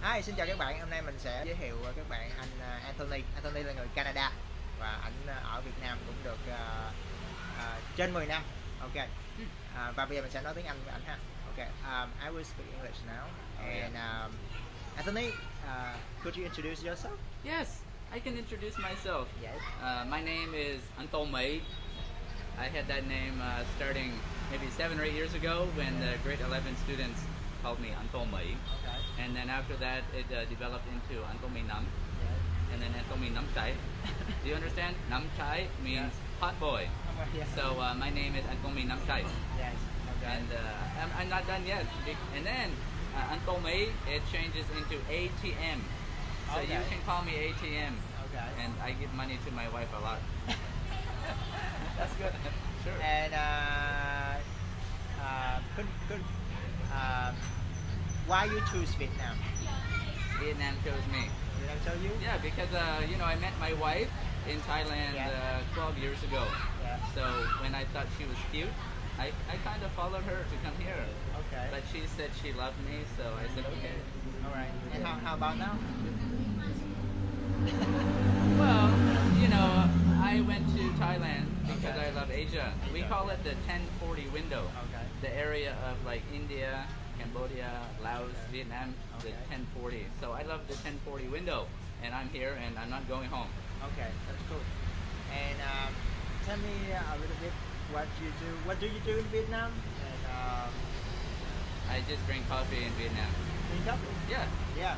Hi, xin chào các bạn. Hôm nay mình sẽ giới thiệu các bạn anh Anthony. Anthony là người Canada và ảnh ở Việt Nam cũng được trên 10 năm. Ok. Và bây giờ mình sẽ nói tiếng Anh với ảnh ha. Ok. I will speak English now. And Anthony, could you introduce yourself? Yes, I can introduce myself. Yes. My name is Anthony. I had that name starting maybe 7 or 8 years ago when the grade 11 students called me Anthony. Okay. And then after that it developed into Anthony Nam. Yes. And then Anthony Nam Chai. Do you understand? Nam Chai means hot boy. Yes. So my name is Anthony Nam Chai. Yes. Okay. And I'm not done yet. And then Anthony, it changes into ATM. So Okay. you can call me ATM. Okay. And I give money to my wife a lot. That's good. Sure. And why you choose Vietnam? Vietnam chose me. Did I tell you? Yeah, because I met my wife in Thailand 12 years ago. Yeah. So when I thought she was cute, I kind of followed her to come here. Okay. But she said she loved me, so I said okay. All right. And how about now? Well, I went to Thailand because I love Asia. We call it the 1040 window. Okay. The area of like India, Cambodia, Laos, Vietnam, the Okay. 1040. So I love the 1040 window, and I'm here and I'm not going home. Okay, that's cool. And tell me a little bit what you do. What do you do in Vietnam? And I just drink coffee in Vietnam. drink coffee? Yeah. Yeah.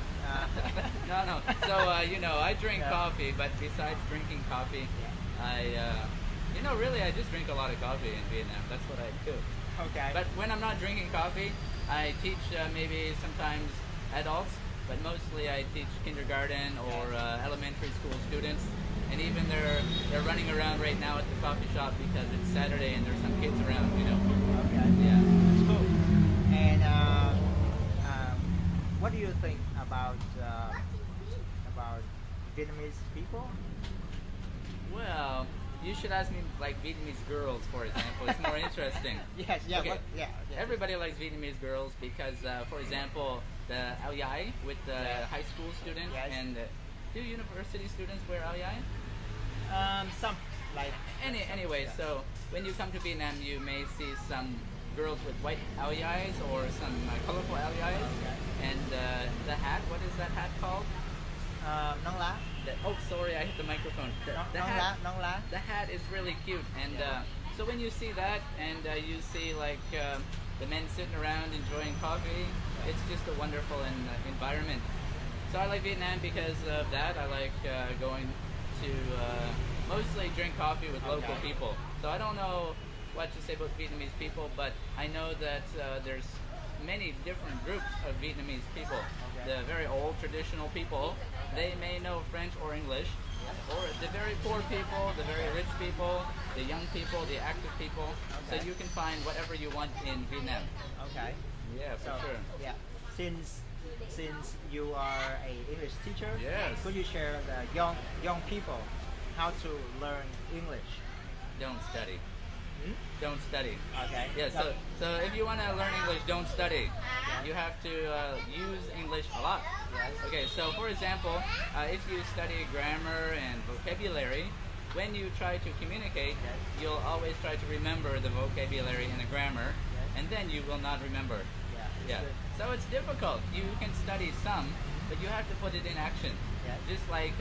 No. So I drink coffee, but besides drinking coffee, really I just drink a lot of coffee in Vietnam. That's what I do. Okay. But when I'm not drinking coffee, I teach maybe sometimes adults, but mostly I teach kindergarten or elementary school students. And even they're running around right now at the coffee shop because it's Saturday and there's some kids around, Okay. Yeah. That's cool. And what do you think about Vietnamese people? Well, you should ask me like Vietnamese girls, for example. It's more interesting. Yes. Yeah. Okay. Yeah. Everybody likes Vietnamese girls because, for example, the áo dài with the high school students and do university students wear áo dài? Some like. Anyway, so when you come to Vietnam, you may see some girls with white áo dài or some colorful áo dài. And the hat, what is that hat called? Nón lá. Sorry, I hit the microphone. Nón lá. The hat is really cute, and so when you see that, and you see like the men sitting around enjoying coffee, it's just a wonderful environment. So I like Vietnam because of that. I like going to mostly drink coffee with local people. So I don't know what to say about Vietnamese people, but I know that there's many different groups of Vietnamese people. The very old traditional people, they may know French or English, or the very poor people, the very rich people, the young people, the active people. So you can find whatever you want in Vietnam. Okay. Yeah, for sure. Yeah. Since you are a English teacher, Yes. could you share the young people how to learn English? Don't study. Don't study. Okay. Yeah, so if you want to learn English, don't study. You have to use English a lot. Yes. Okay, so for example, if you study grammar and vocabulary, when you try to communicate, you'll always try to remember the vocabulary and the grammar, and then you will not remember. Yeah. So it's difficult. You can study some, but you have to put it in action. Just like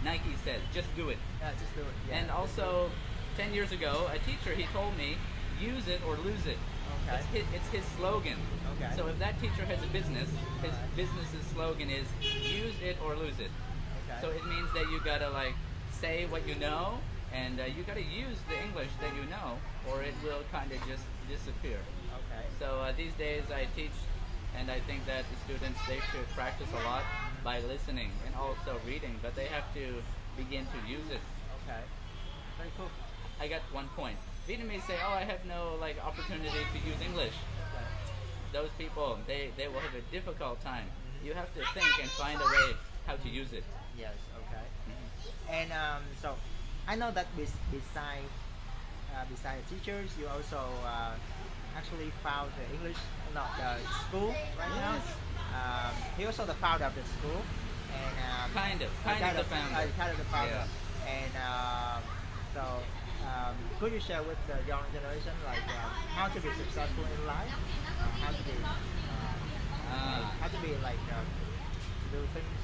Nike says, just do it. Yeah, just do it. Yeah. And also, 10 years ago, a teacher, he told me, use it or lose it. Okay. It's his slogan. Okay. So if that teacher has a business, his business's slogan is, use it or lose it. Okay. So it means that you gotta like say what you know, and you gotta use the English that you know, or it will kind of just disappear. Okay. So these days I teach, and I think that the students, they should practice a lot by listening and also reading, but they have to begin to use it. Okay. Very cool. I got one point. Vietnamese say, oh, I have no like opportunity to use English. Okay. Those people, they will have a difficult time. You have to think and find a way how to use it. Yes. Okay. And so I know that beside teachers, you also actually found the English, not the school right now. he also the founder of the school, and Kind of the founder. kind of the founder. Yeah. And so, could you share with the young generation like how to be successful in life, how to be like to do things?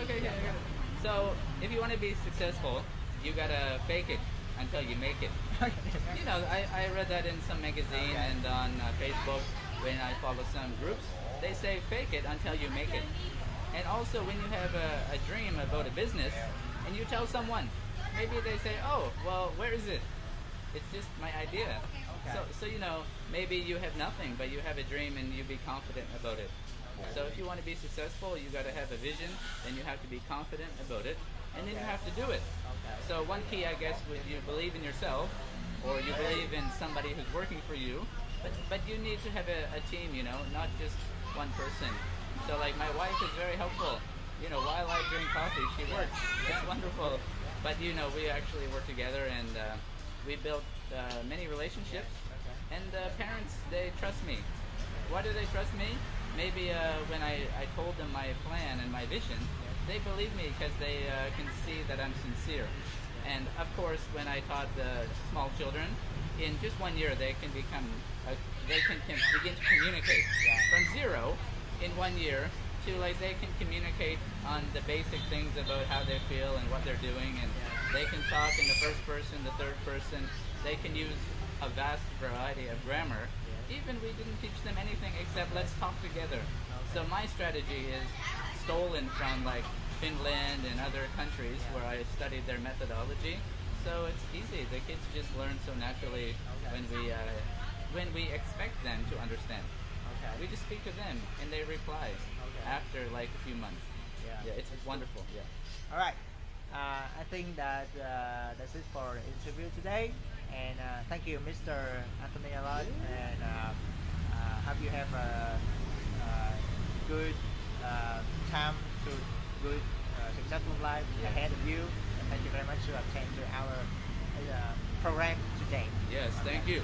Okay. So if you want to be successful, you gotta fake it until you make it. You know, I read that in some magazine and on Facebook when I follow some groups. They say fake it until you make it. And also when you have a dream about a business and you tell someone, maybe they say, oh, well, where is it? It's just my idea. Okay. So you know, maybe you have nothing, but you have a dream and you be confident about it. So if you want to be successful, you got to have a vision, then you have to be confident about it, and then you have to do it. Okay. So one key, I guess, would you believe in yourself, or you believe in somebody who's working for you, but you need to have a team, you know, not just one person. So like my wife is very helpful. You know, while I drink coffee, she works. It's wonderful. But you know, we actually work together, and we built many relationships. And parents, they trust me. Why do they trust me? Maybe when I told them my plan and my vision, they believe me because they can see that I'm sincere. And of course, when I taught the small children, in just 1 year they can become, they can begin to communicate from zero in 1 year to like they can communicate on the basic things about how they feel and what they're doing, and they can talk in the first person, the third person. They can use a vast variety of grammar. Even we didn't teach them anything except let's talk together. So my strategy is stolen from like Finland and other countries where I studied their methodology. So it's easy. The kids just learn so naturally when we expect them to understand. We just speak to them and they reply after like a few months. Yeah, it's wonderful. Yeah. All right. I think that that's it for the interview today. And thank you, Mr. Anthony, a lot. And hope you have a good time to good successful life ahead of you. And thank you very much for attending to our program today. Yes, thank you.